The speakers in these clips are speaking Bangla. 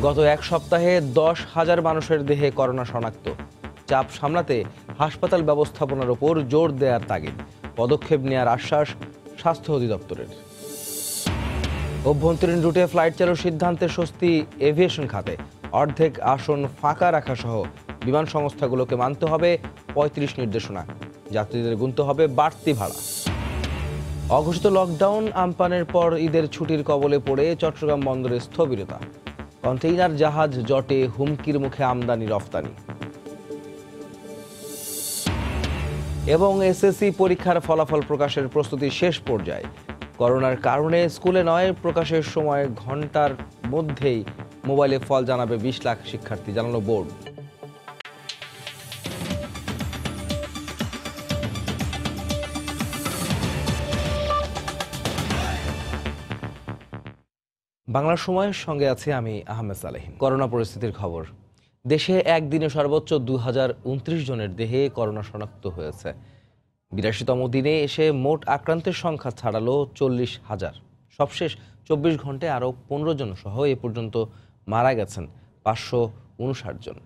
গত এক সপ্তাহে 10,000 মানুষের দেহে করোনা শনাক্ত। চাপ সামলাতে হাসপাতাল ব্যবস্থাপনার উপর জোর দেওয়ার তাগিদ, পদক্ষেপ নেওয়ার আশ্বাস স্বাস্থ্য অধিদপ্তরের। অভ্যন্তরীণ রুটে ফ্লাইট চালুর সিদ্ধান্তে স্বস্তি এভিয়েশন খাতে। অর্ধেক আসন ফাঁকা রাখা সহ বিমান সংস্থাগুলোকে মানতে হবে 35 নির্দেশনা। যাত্রীদের গুনতে হবে বাড়তি ভাড়া। অঘোষিত লকডাউন আমপানের পর ঈদের ছুটির কবলে পড়ে চট্টগ্রাম বন্দরে স্থবিরতা। কন্টেইনার জাহাজ জটে, হুমকির মুখে আমদানি রফতানি। এবং এসএসসি পরীক্ষার ফলাফল প্রকাশের প্রস্তুতি শেষ পর্যায়ে। করোনার কারণে স্কুলে নয়, প্রকাশের সময় ঘন্টার মধ্যেই মোবাইলে ফল জানাবে 20 লাখ শিক্ষার্থী, জানালো বোর্ড। বাংলার সময়ের সঙ্গে আছি আমি আহমেদ সালেহীন। করোনা পরিস্থিতির খবর। দেশে একদিনে সর্বোচ্চ 2029 জনের দেহে করোনা শনাক্ত হয়েছে। 82তম দিনে এসে মোট আক্রান্তের সংখ্যা ছাড়ালো 40,000। সবশেষ 24 ঘন্টায় আরও 15 জন সহ এ পর্যন্ত মারা গেছেন 559 জন।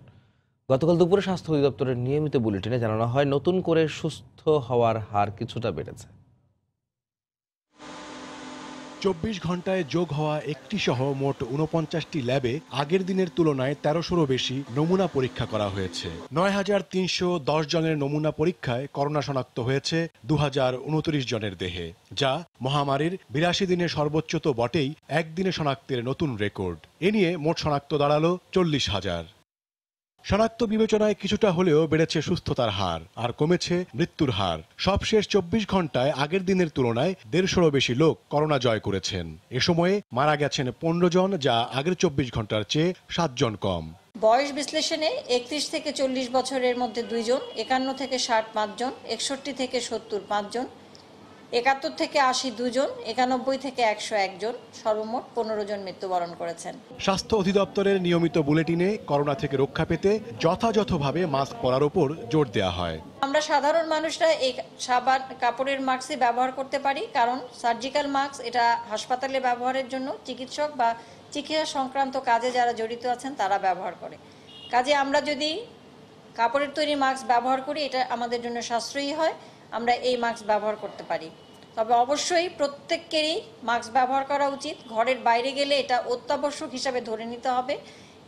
গতকাল দুপুরে স্বাস্থ্য অধিদপ্তরের নিয়মিত বুলেটিনে জানানো হয়, নতুন করে সুস্থ হওয়ার হার কিছুটা বেড়েছে। 24 ঘন্টায় যোগ হওয়া একটি সহ মোট 49টি ল্যাবে আগের দিনের তুলনায় 1300-ও বেশি নমুনা পরীক্ষা করা হয়েছে। 9,310 জনের নমুনা পরীক্ষায় করোনা শনাক্ত হয়েছে 2029 জনের দেহে, যা মহামারীর 82 দিনের সর্বোচ্চ তো বটেই, একদিনে শনাক্তের নতুন রেকর্ড। এ নিয়ে মোট শনাক্ত দাঁড়ালো 40,000। শনাক্ত বিবেচনায় কিছুটা হলেও বেড়েছে সুস্থতার হার, আর কমেছে মৃত্যুর হার। সবশেষ 24 ঘন্টায় আগের দিনের তুলনায় 150-ও বেশি লোক করোনা জয় করেছেন। এ সময়ে মারা গেছেন 15 জন, যা আগের 24 ঘন্টার চেয়ে 7 জন কম। বয়স বিশ্লেষণে 31 থেকে 40 বছরের মধ্যে 2 জন, 51 থেকে 60 5 জন, 61 থেকে 70 5 জন, 71 থেকে 80 2 জন, 91 থেকে 101 জন, সর্বমোট 15 জন মৃত্যুবরণ করেছেন। স্বাস্থ্য অধিদপ্তরের নিয়মিত বুলেটিনে করোনা থেকে রক্ষা পেতে যথাযথভাবে মাস্ক পরার উপর জোর দেওয়া হয়। আমরা সাধারণ মানুষরা এই সাবান কাপড়ের মাস্কই ব্যবহার করতে পারি, কারণ সার্জিক্যাল মাস্ক এটা হাসপাতালে ব্যবহারের জন্য চিকিৎসক বা চিকিৎসা সংক্রান্ত কাজে যারা জড়িত আছেন তারা ব্যবহার করে। কাজে আমরা যদি কাপড়ের তৈরি মাস্ক ব্যবহার করি, এটা আমাদের জন্য সাশ্রয়ী হয়, আমরা এই মাস্ক ব্যবহার করতে পারি। তবে অবশ্যই প্রত্যেককেরই মাস্ক ব্যবহার করা উচিত। ঘরের বাইরে গেলে এটা অত্যাবশ্যক হিসাবে ধরে নিতে হবে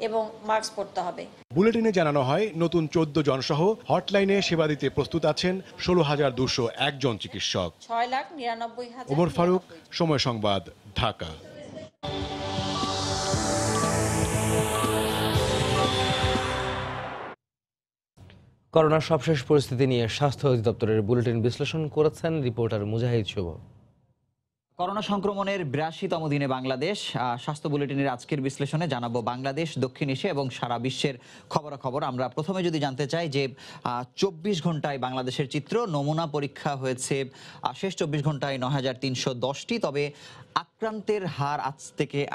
এবং মাস্ক পরতে হবে। বুলেটিনে জানানো হয়, নতুন 14 জন সহ হটলাইনে সেবা দিতে প্রস্তুত আছেন 16,201 জন চিকিৎসক। 6,99,000। ওমর ফারুক, সময় সংবাদ, ঢাকা। করোনার সবশেষ পরিস্থিতি নিয়ে স্বাস্থ্য অধিদপ্তরের বুলেটিন বিশ্লেষণ করেছেন রিপোর্টার মুজাহিদ শুভ। করোনা সংক্রমণের 82তম দিনে বাংলাদেশ। স্বাস্থ্য বুলেটিনের আজকের বিশ্লেষণে জানাবো বাংলাদেশ, দক্ষিণ এশিয়া এবং সারা বিশ্বের খবরাখবর। আমরা প্রথমে যদি জানতে চাই যে 24 ঘন্টায় বাংলাদেশের চিত্র। নমুনা পরীক্ষা হয়েছে শেষ 24 ঘন্টায় 9,310টি। তবে আক্রান্তের হার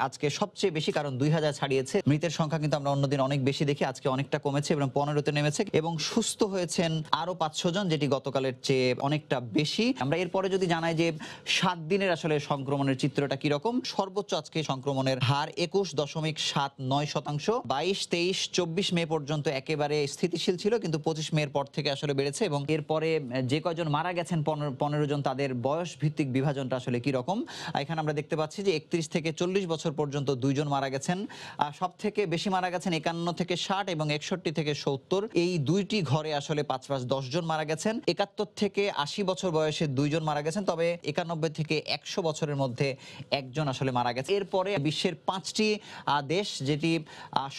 আজকে সবচেয়ে বেশি, কারণ 2,000 ছাড়িয়েছে। মৃতের সংখ্যা কিন্তু আমরা অন্যদিন অনেক বেশি দেখি, আজকে অনেকটা কমেছে এবং 15তে নেমেছে। এবং সুস্থ হয়েছেন আরো 500 জন, যেটি গতকালের চেয়ে অনেকটা বেশি। আমরা এরপরে যদি জানাই যে 7 দিনের আসলে সংক্রমণের চিত্রটা কিরকম। সর্বোচ্চ আজকে সংক্রমণের হার 21.79%। 22, 23, 24 মে পর্যন্ত একেবারে স্থিতিশীল ছিল, কিন্তু 25 মের পর থেকে আসলে বেড়েছে। এবং এরপরে যে কয়জন মারা গেছেন 15 জন, তাদের বয়স ভিত্তিক বিভাজনটা আসলে কিরকম। এখানে আমরা দেখতে পাচ্ছি যে 31 থেকে 40 বছর পর্যন্ত 2 জন মারা গেছেন। সব থেকে বেশি মারা গেছেন 51 থেকে 60 এবং 61 থেকে 70। এই দুইটি ঘরে আসলে 5 10 জন মারা গেছেন। 71 থেকে 80 বছর বয়সে 2 জন মারা গেছেন। তবে 91 থেকে 100 বছরের মধ্যে একজন আসলে মারা গেছে। এরপরে বিশ্বের 5টি দেশ যেটি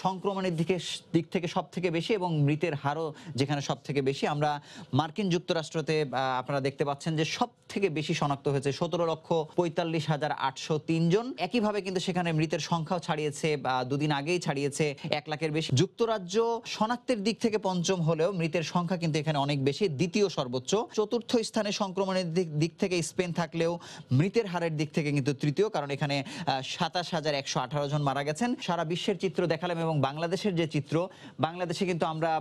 সংক্রমণের দিক থেকে সব থেকে বেশি এবং মৃতের হারও যেখানে সব থেকে বেশি। আমরা মার্কিন যুক্তরাষ্ট্রতে আপনারা দেখতে পাচ্ছেন যে সব থেকে বেশি শনাক্ত হয়েছে 17,45,803 জন। একইভাবে কিন্তু সেখানে মৃতের সংখ্যাও ছাড়িয়েছে, দুদিন আগেই ছাড়িয়েছে 1 লাখের বেশি। যুক্তরাজ্য শনাক্তের দিক থেকে পঞ্চম হলেও মৃতের সংখ্যা কিন্তু এখানে অনেক বেশি, দ্বিতীয় সর্বোচ্চ। চতুর্থ স্থানে সংক্রমণের দিক থেকে স্পেন থাকলেও মৃতের হারের দিক থেকে কিন্তু তৃতীয়, কারণ এখানে 27,118 জন মারা গেছেন। সারা বিশ্বের চিত্র দেখালাম এবং বাংলাদেশের যে চিত্র, বাংলাদেশে কিন্তু আমরা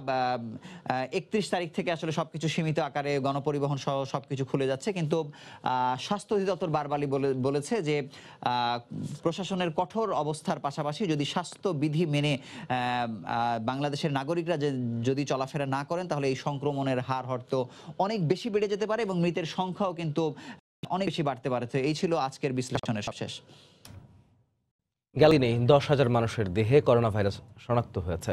31 তারিখ থেকে আসলে সবকিছু সীমিত আকারে গণপরিবহন সহ সবকিছু খুলে যাচ্ছে, কিন্তু কিন্তু স্বাস্থ্য অধিদপ্তর বারবারই বলেছে যে প্রশাসনের কঠোর অবস্থার পাশাপাশি যদি স্বাস্থ্যবিধি মেনে বাংলাদেশের নাগরিকরা যদি চলাফেরা না করেন তাহলে এই সংক্রমণের হার হয়তো অনেক বেশি বেড়ে যেতে পারে এবং মৃতের সংখ্যাও কিন্তু অনেক বেশি বাড়তে পারে। এই ছিল আজকের বিশ্লেষণের সবশেষ। গেলিনেই 10,000 মানুষের দেহে করোনা ভাইরাস শনাক্ত হয়েছে।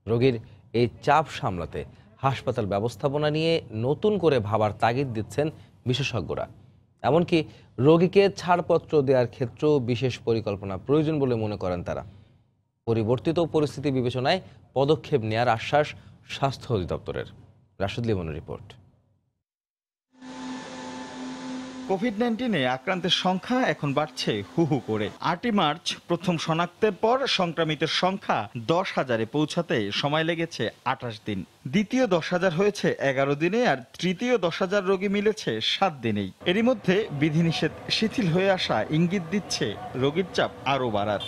রোগীর এই চাপ সামলাতে হাসপাতাল ব্যবস্থাপনা নিয়ে নতুন করে ভাবার তাগিদ দিচ্ছেন বিশেষজ্ঞরা। এমনকি রোগীকে ছাড়পত্র দেওয়ার ক্ষেত্রেও বিশেষ পরিকল্পনা প্রয়োজন বলে মনে করেন তারা। পরিবর্তিত পরিস্থিতি বিবেচনায় পদক্ষেপ নেয়ার আশ্বাস স্বাস্থ্য অধিদপ্তরের। রাশেদ লিমনের রিপোর্ট। কোভিড-19 আক্রান্তের সংখ্যা এখন বাড়ছে হু হু করে। 8 মার্চ প্রথম শনাক্তের পর সংক্রমিতের সংখ্যা 10,000-এ পৌঁছাতে সময় লেগেছে 28 দিন। দ্বিতীয় 10,000 হয়েছে 11 দিনে, আর তৃতীয় 10,000 রোগী মিলেছে 7 দিনেই। এরই মধ্যে বিধিনিষেধ শিথিল হয়ে আসা ইঙ্গিত দিচ্ছে রোগীর চাপ আরও বাড়ার।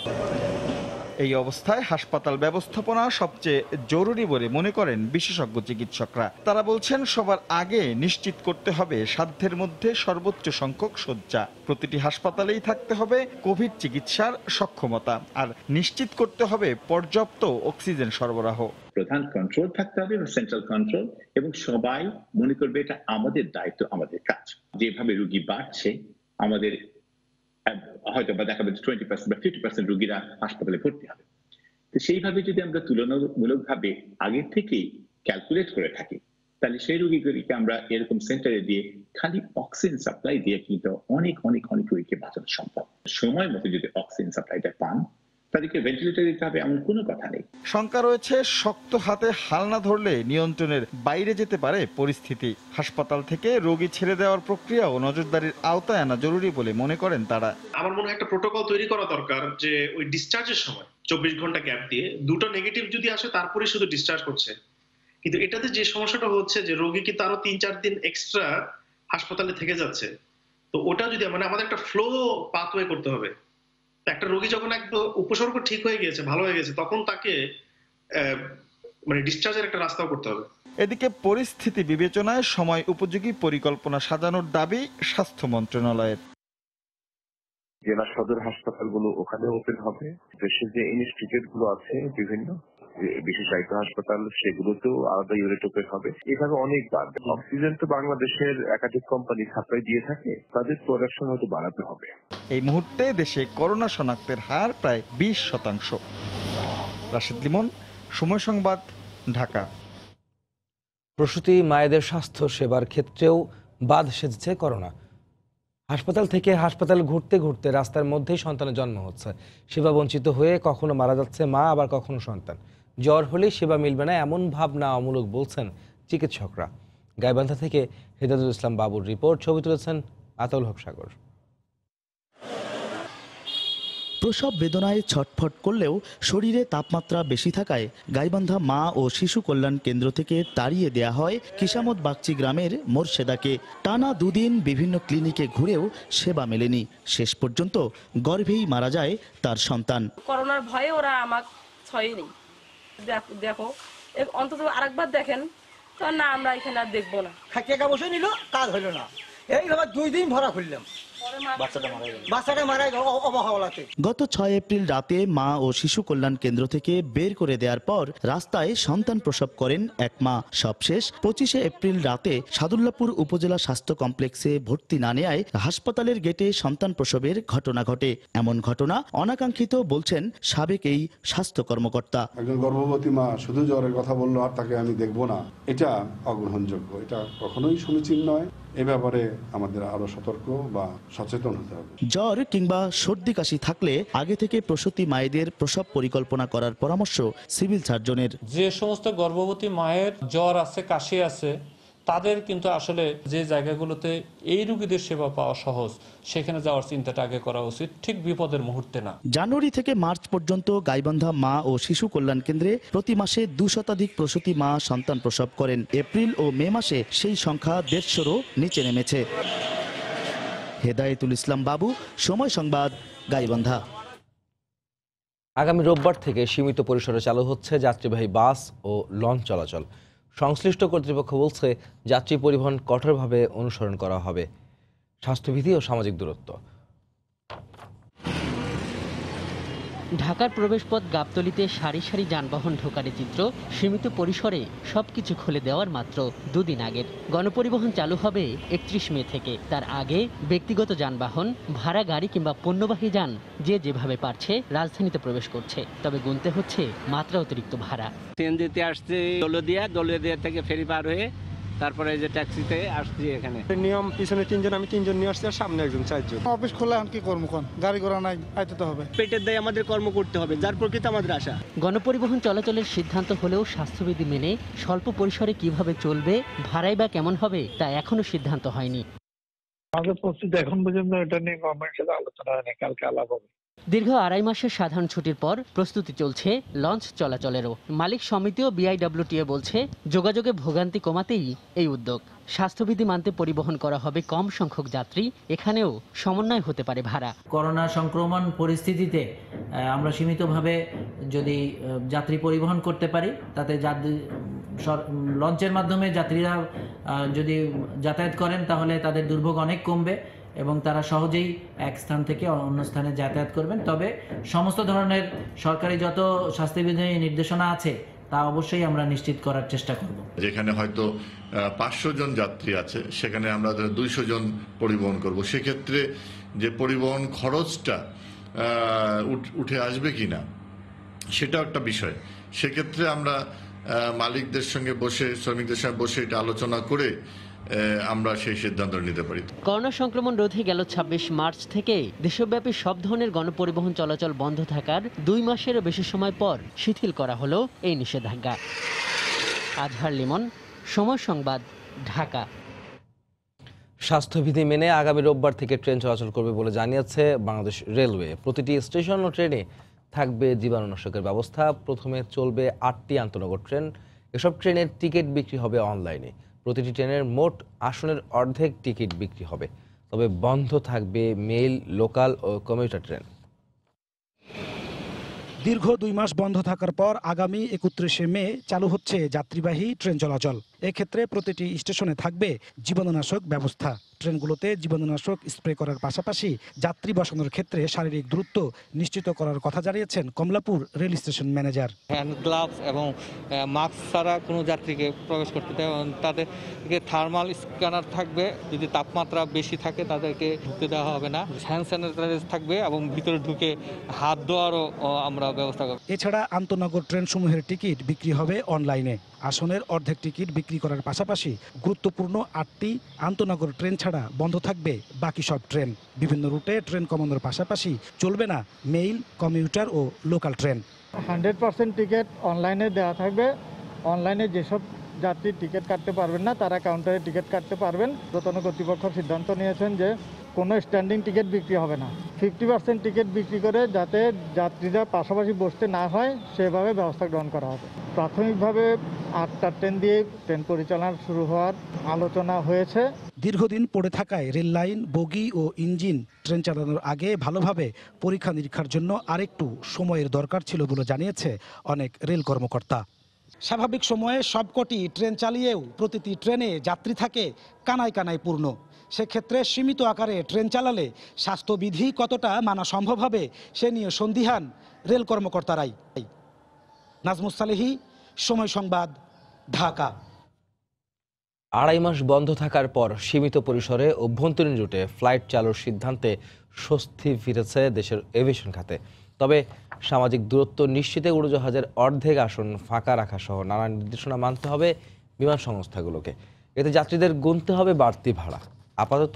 এই অবস্থায় হাসপাতাল ব্যবস্থাপনা সবচেয়ে জরুরি বলে মনে করেন বিশেষজ্ঞ চিকিৎসকরা। তারা বলছেন সবার আগে নিশ্চিত করতে হবে সাধ্যের মধ্যে সর্বোচ্চ সংখ্যক শয্যা। প্রতিটি হাসপাতালেই থাকতে হবে কোভিড চিকিৎসার সক্ষমতা, আর নিশ্চিত করতে হবে পর্যাপ্ত অক্সিজেন সরবরাহ। প্রধান কন্ট্রোল থাকতে হবে, সেন্ট্রাল কন্ট্রোল, এবং সবাই মনে করবে এটা আমাদের দায়িত্ব, আমাদের কাজ। যেভাবে রোগী বাড়ছে, আমাদের হয়তো বা দেখা যাচ্ছে 20% বা 50% রোগীরা হাসপাতালে ভর্তি হবে। তো সেইভাবে যদি আমরা তুলনামূলকভাবে আগে থেকেই ক্যালকুলেট করে থাকি, তাহলে সেই রোগীগুলিকে আমরা এরকম সেন্টারে দিয়ে খালি অক্সিজেন সাপ্লাই দিয়ে কিন্তু অনেক অনেক অনেক রোগীকে বাঁচানো সম্ভব। সময় মতো যদি অক্সিজেন সাপ্লাইটা পান, তাদেরকে ভেন্টিলেটর দিতে হবে এমন কোনো কথা নেই। শঙ্কা রয়েছে শক্ত হাতে হাল না ধরলে নিয়ন্ত্রণের বাইরে যেতে পারে পরিস্থিতি। হাসপাতাল থেকে রোগী ছেড়ে দেওয়ার প্রক্রিয়া ও নজরদারির আওতায় আনা জরুরি বলে মনে করেন তারা। আমার মনে হয় একটা প্রোটোকল তৈরি করা দরকার, যে ওই ডিসচার্জের সময় 24 ঘন্টা গ্যাপ দিয়ে দুটো নেগেটিভ যদি আসে তারপরে শুধু ডিসচার্জ করছে। কিন্তু এটাতে যে সমস্যাটা হচ্ছে যে রোগী কিন্তু আরো 3-4 দিন এক্সট্রা হাসপাতালে থেকে যাচ্ছে। তো ওটা যদি আমাদের একটা ফ্লো পাথওয়ে করতে হবে। একটা রোগী যখন একদম উপসর্গ ঠিক হয়ে গিয়েছে, ভালো হয়ে গেছে, তখন তাকে ডিসচার্জের একটা রাস্তাও করতে হবে। এদিকে পরিস্থিতি বিবেচনায় সময় উপযোগী পরিকল্পনা সাজানোর দাবি স্বাস্থ্য মন্ত্রণালয়ের। জেলা সদর হাসপাতালগুলো ওখানে ওপেন হবে। দেশের যে ইনস্টিটিউট গুলো আছে বিভিন্ন বিশেষায়িত হাসপাতাল, সেগুলোতেও আলাদা ইউনিট ওপেন হবে। এভাবে অনেক বাড়বে। অক্সিজেন তো বাংলাদেশের একাধিক কোম্পানি সাপ্লাই দিয়ে থাকে, তাদের প্রোডাকশন হয়তো বাড়াতে হবে। এই মুহূর্তে দেশে করোনা শনাক্তের হার প্রায় 20%। রাশেদ লিমন, সময় সংবাদ, ঢাকা। প্রসূতি মায়েদের স্বাস্থ্য সেবার ক্ষেত্রেও বাদ সেধেছে করোনা। হাসপাতাল থেকে হাসপাতাল ঘুরতে ঘুরতে রাস্তার মধ্যেই সন্তানের জন্ম হচ্ছে। সেবা বঞ্চিত হয়ে কখনো মারা যাচ্ছে মা, আবার কখনো সন্তান। জ্বর হলেই সেবা মিলবে না, এমন ভাবনা অমূলক বলছেন চিকিৎসকরা। গাইবান্ধা থেকে হেদায়েতুল ইসলাম বাবুর রিপোর্ট, ছবি তুলেছেন আতাউল হক সাগর। প্রসব বেদনায় ছটফট করলেও শরীরে তাপমাত্রা বেশি থাকায় গাইবান্ধা মা ও শিশু কল্যাণ কেন্দ্র থেকে তাড়িয়ে দেয়া হয় কিসামত বাগচি গ্রামের মোরশেদাকে। টানা দুদিন বিভিন্ন ক্লিনিকে ঘুরেও সেবা মেলেনি। শেষ পর্যন্ত গর্ভেই মারা যায় তার সন্তান। করোনার ভয়ে ওরা আমাকে ছয়নি। দেখো অন্তত আরেকবার দেখেন তো, না আমরা এখানে আর দেখবো না। টাকা বসে নিল, কাজ হলো না। এইভাবে 2 দিন ভরা খুললাম, বাচ্চাটা মারা গেল অবহেলাতে। গত 6 এপ্রিল রাতে মা ও শিশু কল্যাণ কেন্দ্র থেকে বের করে দেওয়ার পর রাস্তায় সন্তান প্রসব করেন এক মা। সবশেষ 25 এপ্রিল রাতে সাদুল্লাপুর উপজেলা স্বাস্থ্য কমপ্লেক্সে ভর্তি না নেয়ায় হাসপাতালের গেটে সন্তান প্রসবের ঘটনা ঘটে। এমন ঘটনা অনাকাঙ্ক্ষিত বলছেন সাবেক এই স্বাস্থ্য কর্মকর্তা। একজন গর্ভবতী মা শুধু জ্বরের কথা বললো আর তাকে আমি দেখবো না, এটা অগ্রহণযোগ্য, এটা কখনোই সমীচীন নয়। এ ব্যাপারে আমাদের আরো সতর্ক বা সচেতন হতে হবে। জ্বর কিংবা সর্দি কাশি থাকলে আগে থেকে প্রসূতি মায়েদের প্রসব পরিকল্পনা করার পরামর্শ সিভিল সার্জনের। যে সমস্ত গর্ভবতী মায়ের জ্বর আছে, কাশি আছে, তাদের কিন্তু আসলে যে জায়গাগুলোতে এই রোগীদের সেবা পাওয়া সহজ, সেখানে যাওয়ার চিন্তাটা আগে করা উচিত, ঠিক বিপদের মুহূর্তে না। জানুয়ারি থেকে মার্চ পর্যন্ত গাইবান্ধা মা ও শিশু কল্যাণ কেন্দ্রে প্রতি মাসে 2 শতাধিক প্রসূতি মা সন্তান প্রসব করেন। এপ্রিল ও মে মাসে সেই সংখ্যা 150-রও নিচে নেমেছে। হেদায়েতুল ইসলাম বাবু, সময় সংবাদ, গাইবান্ধা। আগামী রোববার থেকে সীমিত পরিসরে চালু হচ্ছে যাত্রীবাহী বাস ও লঞ্চ চলাচল। সংশ্লিষ্ট কর্তৃপক্ষ বলছে যাত্রী পরিবহন কঠোরভাবে অনুসরণ করা হবে। স্বাস্থ্যবিধি ও সামাজিক দূরত্ব। ঢাকার প্রবেশপথ গাবতলীতে সারি সারি যানবাহন ঢোকার চিত্র সীমিত পরিসরে সবকিছু খুলে দেওয়ার মাত্র দুদিন আগের। গণপরিবহন চালু হবে 31 মে থেকে। তার আগে ব্যক্তিগত যানবাহন, ভাড়া গাড়ি কিংবা পণ্যবাহী যান যে যেভাবে পারছে রাজধানীতে প্রবেশ করছে। তবে গুনতে হচ্ছে মাত্রা অতিরিক্ত ভাড়া। সিএনজিতে আসছে দৌলতদিয়া থেকে ফেরি পার হয়ে তারপরে যে ট্যাক্সিতে আসছি এখানে। নিয়ম পিছনে 3 জন, আমি 3 জন নিয়ে আসছি আর সামনে একজন 4 জন। অফিস খোলা এখন কি করবো, কোন গাড়ি ঘোড়া নাই, আইতে তো হবে। পেটের দায়ে আমাদের কর্ম করতে হবে, যার প্রকৃতি আমাদের আশা। গণপরিবহন চলাচলের সিদ্ধান্ত হলেও স্বাস্থ্যবিধি মেনে স্বল্প পরিসরে কিভাবে চলবে, ভাড়াই বা কেমন হবে তা এখনো সিদ্ধান্ত হয়নি। আমাদের প্রস্তুতি এখন পর্যন্ত এটা নিয়ে গভর্নমেন্টের সাথে আলোচনা হয়নি, কালকে আলাপ হবে। দীর্ঘ 2.5 মাসের সাধারণ ছুটির পর প্রস্তুতি চলছে লঞ্চ চলাচলেরও। মালিক সমিতি ও বিআইডব্লিউটিএ বলছে যোগাযোগে ভোগান্তি কমাতেই এই উদ্যোগ। স্বাস্থ্যবিধি মানতে পরিবহন করা হবে কম সংখ্যক যাত্রী, এখানেও সমন্বয় হতে পারে ভাড়া। করোনা সংক্রমণ পরিস্থিতিতে আমরা সীমিতভাবে যদি যাত্রী পরিবহন করতে পারি, তাতে লঞ্চের মাধ্যমে যাত্রীরা যদি যাতায়াত করেন তাহলে তাদের দুর্ভোগ অনেক কমবে এবং তারা সহজেই এক স্থান থেকে অন্য স্থানে যাতায়াত করবেন। তবে সমস্ত ধরনের সরকারি যত স্বাস্থ্যবিধি নির্দেশনা আছে তা অবশ্যই আমরা নিশ্চিত করার চেষ্টা করব। যেখানে হয়তো 500 জন যাত্রী আছে সেখানে আমরা 200 জন পরিবহন করব। সেক্ষেত্রে যে পরিবহন খরচটা উঠে আসবে কিনা সেটাও একটা বিষয়। সেক্ষেত্রে আমরা মালিকদের সঙ্গে বসে, শ্রমিকদের সঙ্গে বসে এটা আলোচনা করে আমরা সেই সিদ্ধান্ত নিতে পারি। করোনা সংক্রমণ রোধে গেল 26 মার্চ থেকে দেশব্যাপী সব ধরনের গণপরিবহন চলাচল বন্ধ থাকার 2 মাসেরও বেশি সময় পর শিথিল করা হলো এই নিষেধাজ্ঞা। আজহার লিমন, সময় সংবাদ, ঢাকা। স্বাস্থ্যবিধি মেনে আগামী রোববার থেকে ট্রেন চলাচল করবে বলে জানিয়েছে বাংলাদেশ রেলওয়ে। প্রতিটি স্টেশন ও ট্রেনে থাকবে জীবাণুনাশকের ব্যবস্থা। প্রথমে চলবে 8টি আন্তনগর ট্রেন। এসব ট্রেনের টিকিট বিক্রি হবে অনলাইনে। প্রতিটি ট্রেনের মোট আসনের অর্ধেক টিকিট বিক্রি হবে। তবে বন্ধ থাকবে মেইল, লোকাল ও কমিউটার ট্রেন। দীর্ঘ 2 মাস বন্ধ থাকার পর আগামী 31 মে চালু হচ্ছে যাত্রীবাহী ট্রেন চলাচল। এক্ষেত্রে প্রতিটি স্টেশনে থাকবে জীবাণুনাশক ব্যবস্থা। ট্রেনগুলোতে জীবাণুনাশক স্প্রে করার পাশাপাশি যাত্রী বসানোর ক্ষেত্রে শারীরিক দূরত্ব নিশ্চিত করার কথা জানিয়েছেন Kamalapur rail station manager. Hand gloves এবং মাস্ক ছাড়া কোনো যাত্রীকে প্রবেশ করতে দেয়। তাদেরকে থার্মাল স্ক্যানার থাকবে, যদি তাপমাত্রা বেশি থাকে তাদেরকে ঢুকতে দেওয়া হবে না। হ্যান্ড স্যানিটাইজার থাকবে এবং ভিতরে ঢুকে হাত ধোয়ারও আমরা ব্যবস্থা করব। এছাড়া আন্তনগর ট্রেন সমূহের টিকিট বিক্রি হবে অনলাইনে। আসনের অর্ধেক টিকিট বিক্রি করার পাশাপাশি গুরুত্বপূর্ণ 8টি আন্তনগর ট্রেন ছাড়া বন্ধ থাকবে বাকি সব ট্রেন। বিভিন্ন রুটে ট্রেন কমানোর পাশাপাশি চলবে না মেইল, কমিউটার ও লোকাল ট্রেন। 100% টিকিট অনলাইনে দেওয়া থাকবে। অনলাইনে যেসব যাত্রী টিকিট কাটতে পারবেন না তারা কাউন্টারে টিকিট কাটতে পারবেন। ঊর্ধ্বতন কর্তৃপক্ষ সিদ্ধান্ত নিয়েছেন যে কোনো স্ট্যান্ডিং টিকিট বিক্রি হবে না। 50% টিকিট বিক্রি করে যাতে যাত্রীরা পাশাপাশি বসতে না হয় সেভাবে ব্যবস্থা গ্রহণ করা হবে। প্রাথমিকভাবে 8টা ট্রেন দিয়ে ট্রেন পরিচালনা শুরু হওয়ার আলোচনা হয়েছে। দীর্ঘদিন পড়ে থাকায় রেল লাইন, বগি ও ইঞ্জিন ট্রেন চালানোর আগে ভালোভাবে পরীক্ষা নিরীক্ষার জন্য আরেকটু সময়ের দরকার ছিল বলে জানিয়েছে অনেক রেল কর্মকর্তা। স্বাভাবিক সময়ে সবকটি ট্রেন চালিয়েও প্রতিটি ট্রেনে যাত্রী থাকে কানায় কানায় পূর্ণ। সেক্ষেত্রে সীমিত আকারে ট্রেন চালালে স্বাস্থ্যবিধি কতটা মানা সম্ভব হবে সে নিয়ে সন্দিহান রেল কর্মকর্তারাই। নাজমুস সালেহী, সময় সংবাদ, ঢাকা। 2.5 মাস বন্ধ থাকার পর সীমিত পরিসরে অভ্যন্তরীণ রুটে ফ্লাইট চালুর সিদ্ধান্তে স্বস্তি ফিরেছে দেশের এভিয়েশন খাতে। তবে সামাজিক দূরত্ব নিশ্চিতে উড়োজাহাজের অর্ধেক আসন ফাঁকা রাখা সহ নানা নির্দেশনা মানতে হবে বিমান সংস্থাগুলোকে। এতে যাত্রীদের গুনতে হবে বাড়তি ভাড়া। আপাতত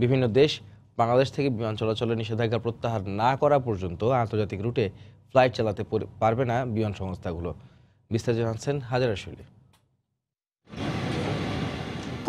বিভিন্ন দেশ বাংলাদেশ থেকে বিমান চলাচলের নিষেধাজ্ঞা প্রত্যাহার না করা পর্যন্ত আন্তর্জাতিক রুটে ফ্লাইট চালাতে পারবে না বিমান সংস্থাগুলো। বিস্তারিত জানাচ্ছেন হাজারা শৈলী।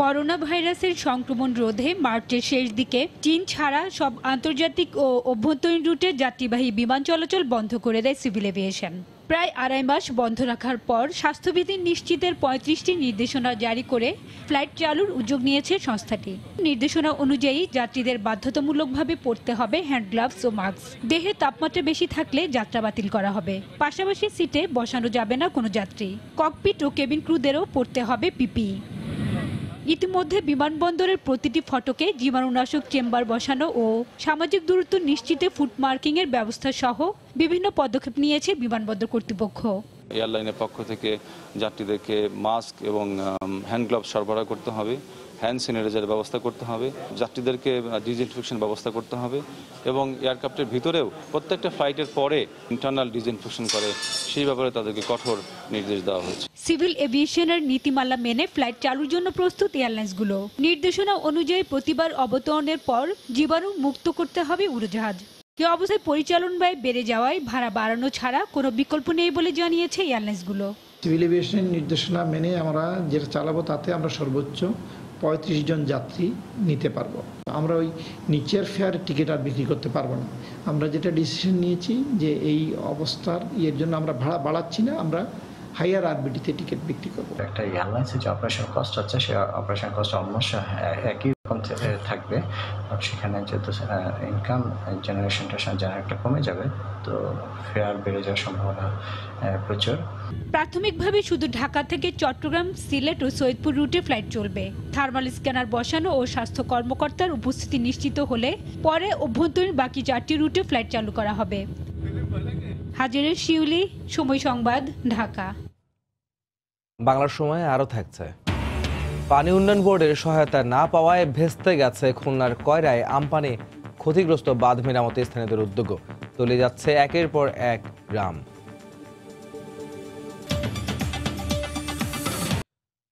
করোনা ভাইরাসের সংক্রমণ রোধে মার্চের শেষ দিকে চীন ছাড়া সব আন্তর্জাতিক ও অভ্যন্তরীণ রুটে যাত্রীবাহী বিমান চলাচল বন্ধ করে দেয় সিভিল এভিয়েশন। প্রায় 2.5 মাস বন্ধ রাখার পর স্বাস্থ্যবিধি নিশ্চিতের 35টি নির্দেশনা জারি করে ফ্লাইট চালুর উদ্যোগ নিয়েছে সংস্থাটি। নির্দেশনা অনুযায়ী যাত্রীদের বাধ্যতামূলকভাবে পরতে হবে হ্যান্ড গ্লাভস ও মাস্ক। দেহে তাপমাত্রা বেশি থাকলে যাত্রা বাতিল করা হবে। পাশাপাশি সিটে বসানো যাবে না কোনো যাত্রী। ককপিট ও কেবিন ক্রুদেরও পরতে হবে পিপিই। ইতিমধ্যে বিমানবন্দরের প্রতিটি ফটকে জীবাণুনাশক চেম্বার বসানো ও সামাজিক দূরত্ব নিশ্চিতে ফুট মার্কিং এর ব্যবস্থা সহ বিভিন্ন পদক্ষেপ নিয়েছে বিমানবন্দর কর্তৃপক্ষ। এয়ারলাইনের পক্ষ থেকে যাত্রীদেরকে মাস্ক এবং হ্যান্ড গ্লাভস সরবরাহ করতে হবে, হ্যান্ড স্যানিটাইজারের ব্যবস্থা করতে হবে, যাত্রীদেরকে ডিসইনফেকশন ব্যবস্থা করতে হবে এবং এয়ারক্রাফটের ভিতরেও প্রত্যেকটা ফ্লাইটের পরে ইন্টারনাল ডিসইনফেকশন করে সেই ব্যাপারে তাদেরকে কঠোর নির্দেশ দেওয়া হয়েছে। সিভিল এভিয়েশনের নীতিমালা মেনে ফ্লাইট চালুর জন্য প্রস্তুত এয়ারলাইন্সগুলো। নির্দেশনা অনুযায়ী প্রতিবার অবতরণের পর জীবাণু মুক্ত করতে হবে উড়োজাহাজ। এ অবস্থায় পরিচালন ব্যয় বেড়ে যাওয়ায় ভাড়া বাড়ানো ছাড়া কোনো বিকল্প নেই বলে জানিয়েছে এয়ারলাইন্সগুলো। সিভিল এভিয়েশনের নির্দেশনা মেনে আমরা যেটা চালাবো তাতে আমরা সর্বোচ্চ 35 জন যাত্রী নিতে পারবো। আমরা ওই নিচের ফেয়ার টিকিট আর বিক্রি করতে পারবো না। আমরা যেটা ডিসিশন নিয়েছি যে এই অবস্থার জন্য আমরা ভাড়া বাড়াচ্ছি না, আমরা হাইয়ার আরবিটিতে টিকিট বিক্রি করবো। একটা এয়ারলাইন্সের যে অপারেশন কস্ট আছে সেই অপারেশন কস্ট অলমোস্ট একই রকম থাকবে। সেখানে যেহেতু ইনকাম জেনারেটটা কমে যাবে, তো ফেয়ার বেড়ে যাওয়ার সম্ভাবনা প্রচুর। প্রাথমিকভাবে শুধু ঢাকা থেকে চট্টগ্রাম, সিলেট ও সৈয়দপুর রুটে ফ্লাইট চলবে। থার্মাল স্ক্যানার বসানো ও স্বাস্থ্য কর্মকর্তার উপস্থিতি নিশ্চিত হলে পরে অভ্যন্তরীণ বাকি 4টি রুটে ফ্লাইট চালু করা হবে। হাজিরের শিউলি, সময় সংবাদ, ঢাকা। বাংলার সময় আরও থাকছে। পানি উন্নয়ন বোর্ডের সহায়তা না পাওয়ায় ভেস্তে গেছে খুলনার কয়রায় আমপানে ক্ষতিগ্রস্ত বাঁধ মেরামতে স্থানীয়দের উদ্যোগ। তলিয়ে যাচ্ছে একের পর এক গ্রাম।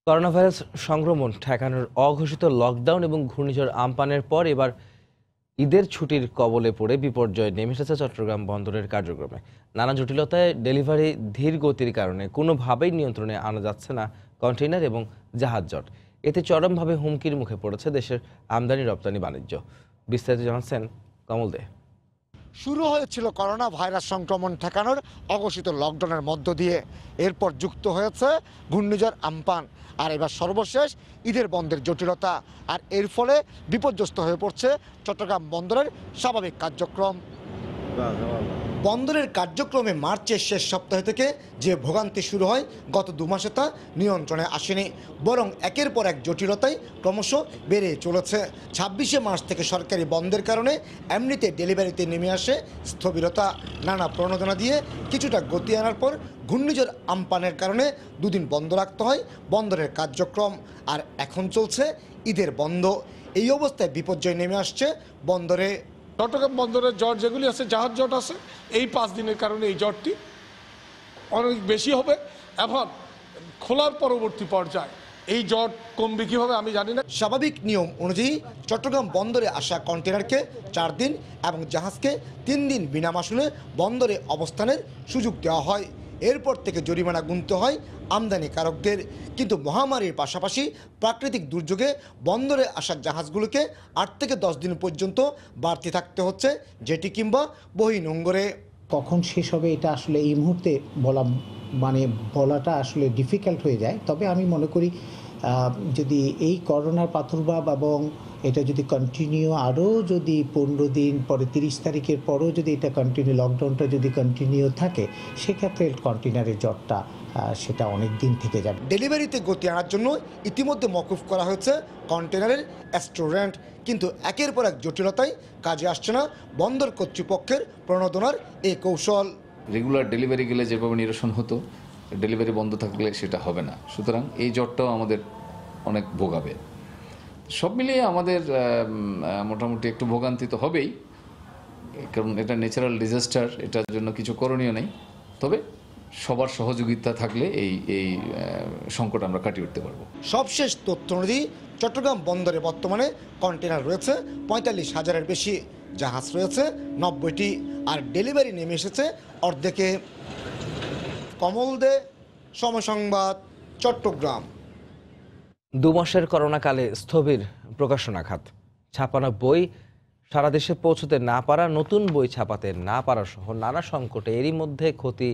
করোনা ভাইরাস সংক্রমণ ঠেকানোর অঘোষিত লকডাউন এবং ঘূর্ণিঝড় আমপানের পর এবার ঈদের ছুটির কবলে পড়ে বিপর্যয় নেমে এসেছে চট্টগ্রাম বন্দরের কার্যক্রমে। নানা জটিলতায় ডেলিভারি ধীর গতির কারণে কোনোভাবেই নিয়ন্ত্রণে আনা যাচ্ছে না কন্টেইনার এবং জাহাজ জট। এতে চরমভাবে হুমকির মুখে পড়েছে দেশের আমদানি রপ্তানি বাণিজ্য। বিস্তারিত জানাচ্ছেন কমল দে। শুরু হয়েছিল করোনা ভাইরাস সংক্রমণ ঠেকানোর অঘোষিত লকডাউনের মধ্য দিয়ে, এরপর যুক্ত হয়েছে ঘূর্ণিঝড় আমপান, আর এবার সর্বশেষ ঈদের বন্ধের জটিলতা, আর এর ফলে বিপর্যস্ত হয়ে পড়ছে চট্টগ্রাম বন্দরের স্বাভাবিক কার্যক্রম। বন্দরের কার্যক্রমে মার্চের শেষ সপ্তাহ থেকে যে ভোগান্তি শুরু হয় গত 2 মাসে তা নিয়ন্ত্রণে আসেনি, বরং একের পর এক জটিলতায় ক্রমশ বেড়ে চলেছে। 26শে মার্চ থেকে সরকারি বন্ধের কারণে এমনিতে ডেলিভারিতে নেমে আসে স্থবিরতা। নানা প্রণোদনা দিয়ে কিছুটা গতি আনার পর ঘূর্ণিঝড় আমপানের কারণে 2 দিন বন্ধ রাখতে হয় বন্দরের কার্যক্রম, আর এখন চলছে ঈদের বন্ধ। এই অবস্থায় বিপর্যয় নেমে আসছে বন্দরে। চট্টগ্রাম বন্দরের জট যেগুলি আছে, জাহাজ জট আছে, এই 5 দিনের কারণে এই জটটি অনেক বেশি হবে। এখন খোলার পরবর্তী পর্যায়ে এই জট কমবে কীভাবে আমি জানি না। স্বাভাবিক নিয়ম অনুযায়ী চট্টগ্রাম বন্দরে আসা কন্টেনারকে 4 দিন এবং জাহাজকে 3 দিন বিনা মাশুলে বন্দরে অবস্থানের সুযোগ দেওয়া হয়। এরপর থেকে জরিমানা গুনতে হয় আমদানিকারকদের। কিন্তু মহামারীর পাশাপাশি প্রাকৃতিক দুর্যোগে বন্দরে আসা জাহাজগুলোকে 8 থেকে 10 দিন পর্যন্ত বাড়তি থাকতে হচ্ছে জেটি কিংবা বহির্নোঙরে। কখন শেষ হবে এটা আসলে এই মুহূর্তে বলাটা আসলে ডিফিকাল্ট হয়ে যায়। তবে আমি মনে করি যদি এই করোনার প্রাদুর্ভাব এবং এটা যদি কন্টিনিউ আরও যদি 15 দিন পরে 30 তারিখের পরেও যদি এটা কন্টিনিউ লকডাউনটা যদি কন্টিনিউ থাকে, সেক্ষেত্রে কন্টেনারের জটটা সেটা অনেক দিন থেকে যাবে। ডেলিভারিতে গতি আনার জন্য ইতিমধ্যে মকুফ করা হয়েছে কন্টেনারের রেস্টুরেন্ট, কিন্তু একের পর এক জটিলতায় কাজে আসছে না বন্দর কর্তৃপক্ষের প্রণোদনার এই কৌশল। রেগুলার ডেলিভারি গেলে যেভাবে নিরসন হতো, ডেলিভারি বন্ধ থাকলে সেটা হবে না। সুতরাং এই জটটাও আমাদের অনেক ভোগাবে। সব মিলিয়ে আমাদের মোটামুটি একটু ভোগান্তি তো হবেই, কারণ এটা ন্যাচারাল ডিজাস্টার, এটার জন্য কিছু করণীয় নেই। তবে সবার সহযোগিতা থাকলে এই সংকট আমরা কাটিয়ে উঠতে পারবো। সবশেষ তথ্য অনুযায়ী চট্টগ্রাম বন্দরে বর্তমানে কন্টেনার রয়েছে 45,000-এর বেশি, জাহাজ রয়েছে 90টি, আর ডেলিভারি নেমে এসেছে অর্ধেকে। কমল দে, সময় সংবাদ, চট্টগ্রাম। 2 মাসের করোনাকালে স্থবির প্রকাশনা খাত। ছাপানো বই সারা দেশে পৌঁছতে না পারা, নতুন বই ছাপাতে না পারা সহ নানা সংকটে এরই মধ্যে ক্ষতি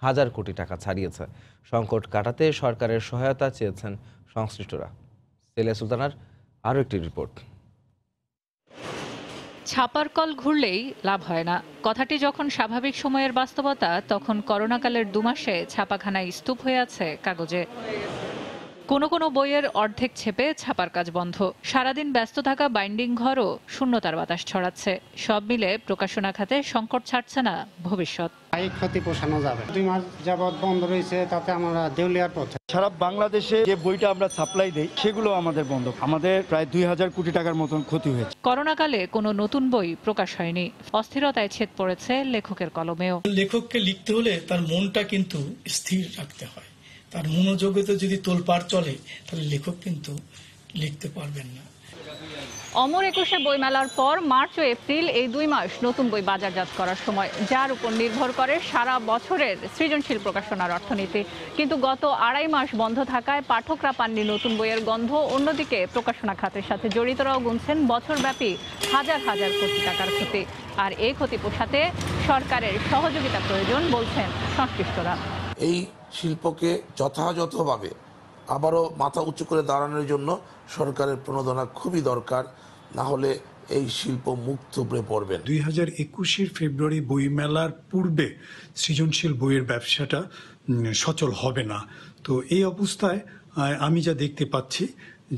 1000 কোটি টাকা ছাড়িয়েছে। সংকট কাটাতে সরকারের সহায়তা চেয়েছেন সংশ্লিষ্টরা। সেলিয়া সুলতানার আরও একটি রিপোর্ট। ছাপার কল ঘুরলেই লাভ হয় না, কথাটি যখন স্বাভাবিক সময়ের বাস্তবতা, তখন করোনাকালের 2 মাসে ছাপাখানায় স্তূপ হয়ে আছে কাগজে। কোনো কোনো বইয়ের অর্ধেক ছেপে ছাপার কাজ বন্ধ। সারাদিন ব্যস্ত থাকা বাইন্ডিং ঘরও শূন্যতার বাতাস ছড়াচ্ছে। সব মিলে প্রকাশনা খাতে সংকট ছাড়ছে না ভবিষ্যৎ। এই ক্ষতি পোষানো যাবে 2 মাস যাবৎ বন্ধ রয়েছে, তাতে আমরা দেউলিয়ার পথে। সারা বাংলাদেশে যে বইটা আমরা সাপ্লাই দেই সেগুলো আমাদের বন্ধ। আমাদের প্রায় 2000 কোটি টাকার মতন ক্ষতি হয়েছে। করোনাকালে কোনো নতুন বই প্রকাশ হয়নি। অস্থিরতায় ছেদ পড়েছে লেখকের কলমেও। লেখককে লিখতে হলে তার মনটা কিন্তু স্থির রাখতে হয়। তার মনোজগতে যদি তোলপাড় চলে তাহলে লেখক কিন্তু লিখতে পারবেন না। অমর একুশে বইমেলার পর মার্চ ও এপ্রিল এই 2 মাস নতুন বই বাজারজাত করার সময়, যার উপর নির্ভর করে সারা বছরের সৃজনশীল প্রকাশনার অর্থনীতি। কিন্তু গত 2.5 মাস বন্ধ থাকায় পাঠকরা পাননি নতুন বইয়ের গন্ধ। অন্যদিকে প্রকাশনা খাতের সাথে জড়িতরাও গুনছেন বছরব্যাপী হাজার হাজার কোটি টাকার ক্ষতি। আর এই ক্ষতি পোষাতে সরকারের সহযোগিতা প্রয়োজন বলছেন সংশ্লিষ্টরা। এই শিল্পকে যথাযথভাবে আবারও মাথা উঁচু করে দাঁড়ানোর জন্য সরকারের প্রণোদনা খুবই দরকার, না হলে এই শিল্প মুখ থুবড়ে পড়বেন। 2021 ফেব্রুয়ারি বইমেলার পূর্বে সৃজনশীল বইয়ের ব্যবসাটা সচল হবে না। তো এই অবস্থায় আমি যা দেখতে পাচ্ছি